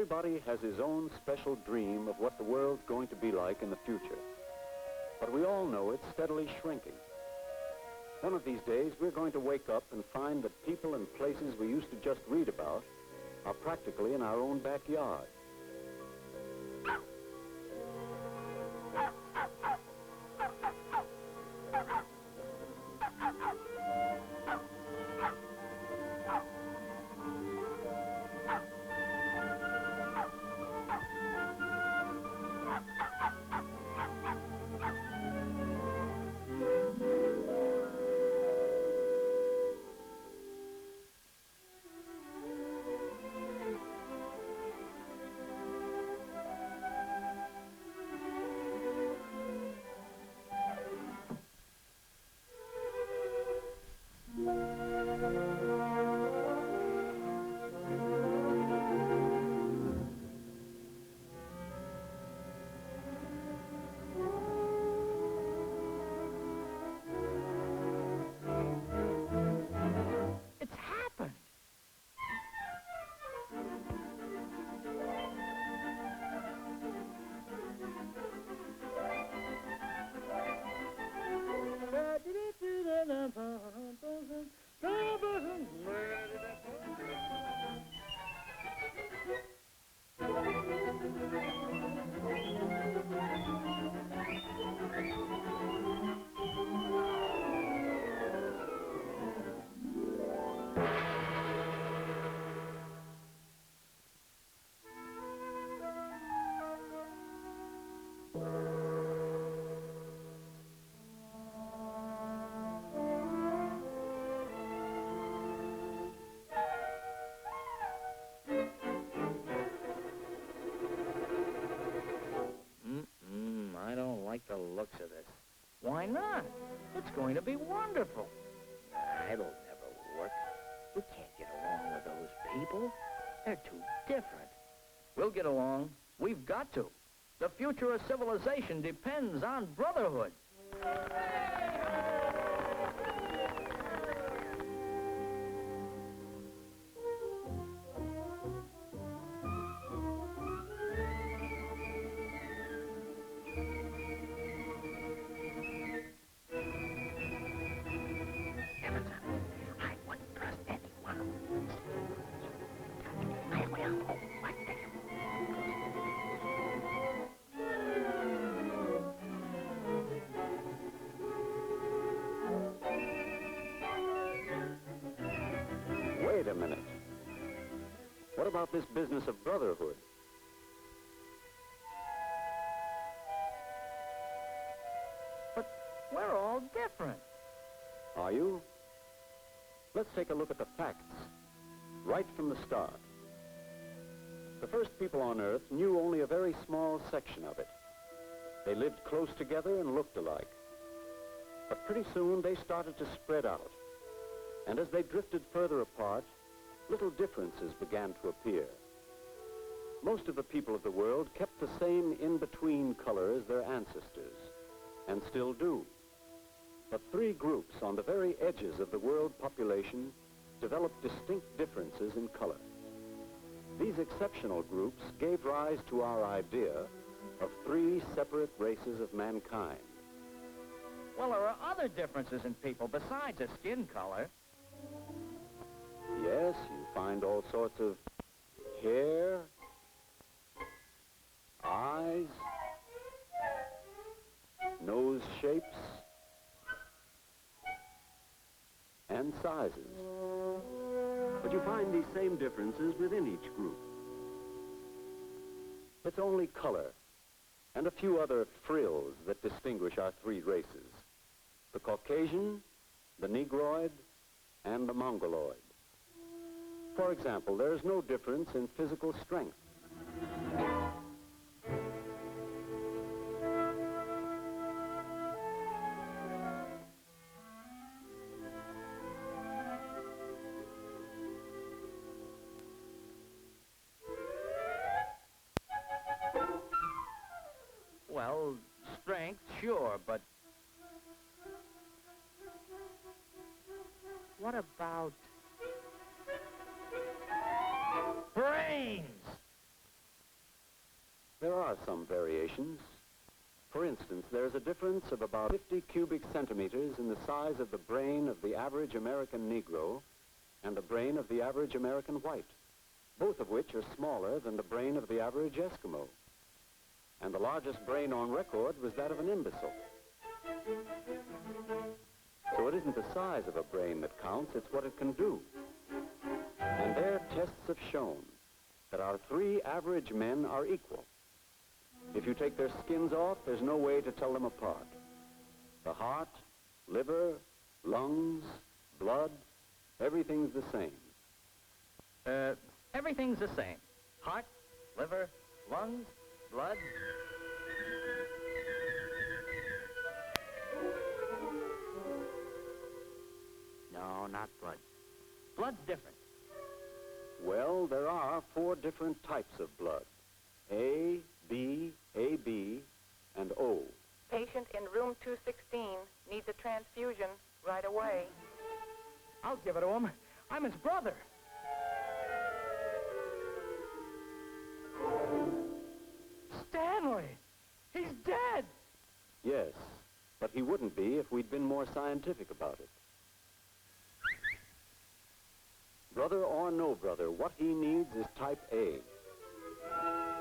Everybody has his own special dream of what the world's going to be like in the future. But we all know it's steadily shrinking. One of these days, we're going to wake up and find that people and places we used to just read about are practically in our own backyard. I don't like the looks of this. Why not? It's going to be wonderful. Nah, it'll never work. We can't get along with those people. They're too different. We'll get along. We've got to. The future of civilization depends on brotherhood. Wait a minute. What about this business of brotherhood? But we're all different. Are you? Let's take a look at the facts, right from the start. The first people on Earth knew only a very small section of it. They lived close together and looked alike. But pretty soon they started to spread out. And as they drifted further apart, little differences began to appear. Most of the people of the world kept the same in-between color as their ancestors, and still do. But three groups on the very edges of the world population developed distinct differences in color. These exceptional groups gave rise to our idea of three separate races of mankind. Well, there are other differences in people besides the skin color. Yes, you find all sorts of hair, eyes, nose shapes, and sizes. But you find these same differences within each group. It's only color and a few other frills that distinguish our three races: the Caucasian, the Negroid, and the Mongoloid. For example, there is no difference in physical strength. Well, strength, sure, but what about brains? There are some variations. For instance, there's a difference of about 50 cubic centimeters in the size of the brain of the average American Negro and the brain of the average American white, both of which are smaller than the brain of the average Eskimo. And the largest brain on record was that of an imbecile. So it isn't the size of a brain that counts, it's what it can do. And their tests have shown that our 3 average men are equal. If you take their skins off, there's no way to tell them apart. The heart, liver, lungs, blood, everything's the same. Everything's the same. Heart, liver, lungs, blood. No, not blood. Blood's different. Well, there are 4 different types of blood. A, B, AB, and O. Patient in room 216 needs a transfusion right away. I'll give it to him. I'm his brother. Stanley! He's dead! Yes, but he wouldn't be if we'd been more scientific about it. Brother or no brother, what he needs is type A.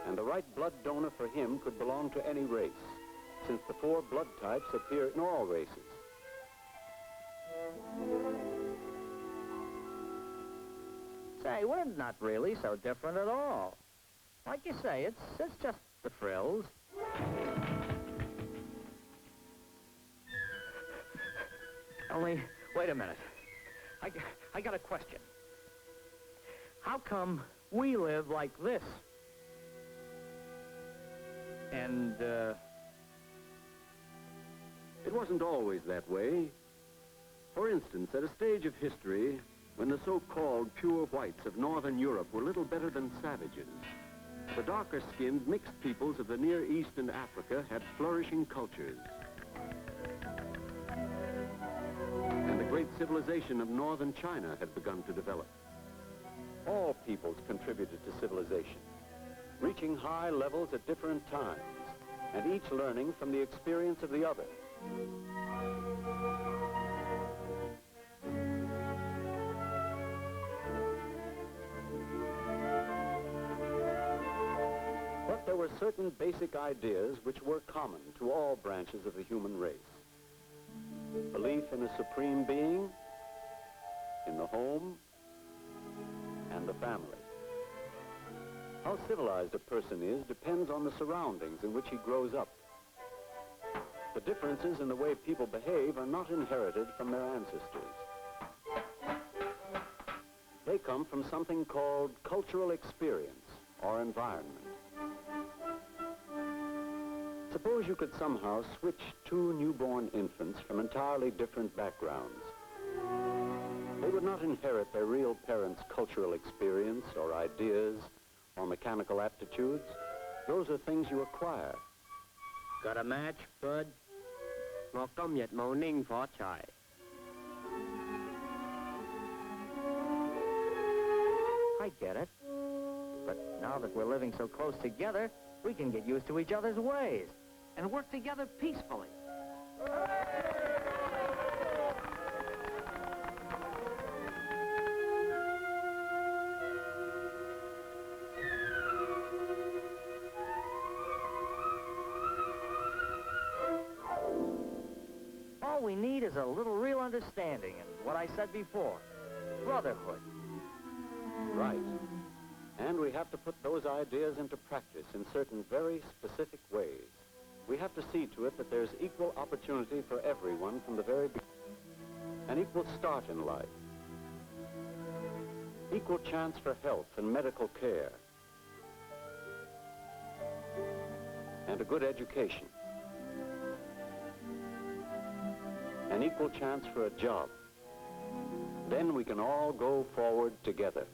And the right blood donor for him could belong to any race, since the 4 blood types appear in all races. Say, we're not really so different at all. Like you say, it's just the frills. Only, wait a minute. I got a question. How come we live like this? And, It wasn't always that way. For instance, at a stage of history, when the so-called pure whites of northern Europe were little better than savages, the darker-skinned mixed peoples of the Near East and Africa had flourishing cultures. And the great civilization of northern China had begun to develop. All peoples contributed to civilization, reaching high levels at different times, and each learning from the experience of the other. But there were certain basic ideas which were common to all branches of the human race. Belief in a supreme being, in the home, and the family. How civilized a person is depends on the surroundings in which he grows up. The differences in the way people behave are not inherited from their ancestors. They come from something called cultural experience or environment. Suppose you could somehow switch 2 newborn infants from entirely different backgrounds. They would not inherit their real parents' cultural experience or ideas or mechanical aptitudes. Those are things you acquire. got a match, Bud? I get it. But now that we're living so close together, we can get used to each other's ways and work together peacefully. All we need is a little real understanding and what I said before, brotherhood. Right. And we have to put those ideas into practice in certain very specific ways. We have to see to it that there's equal opportunity for everyone from the very beginning. An equal start in life. Equal chance for health and medical care. And a good education. An equal chance for a job. Then we can all go forward together.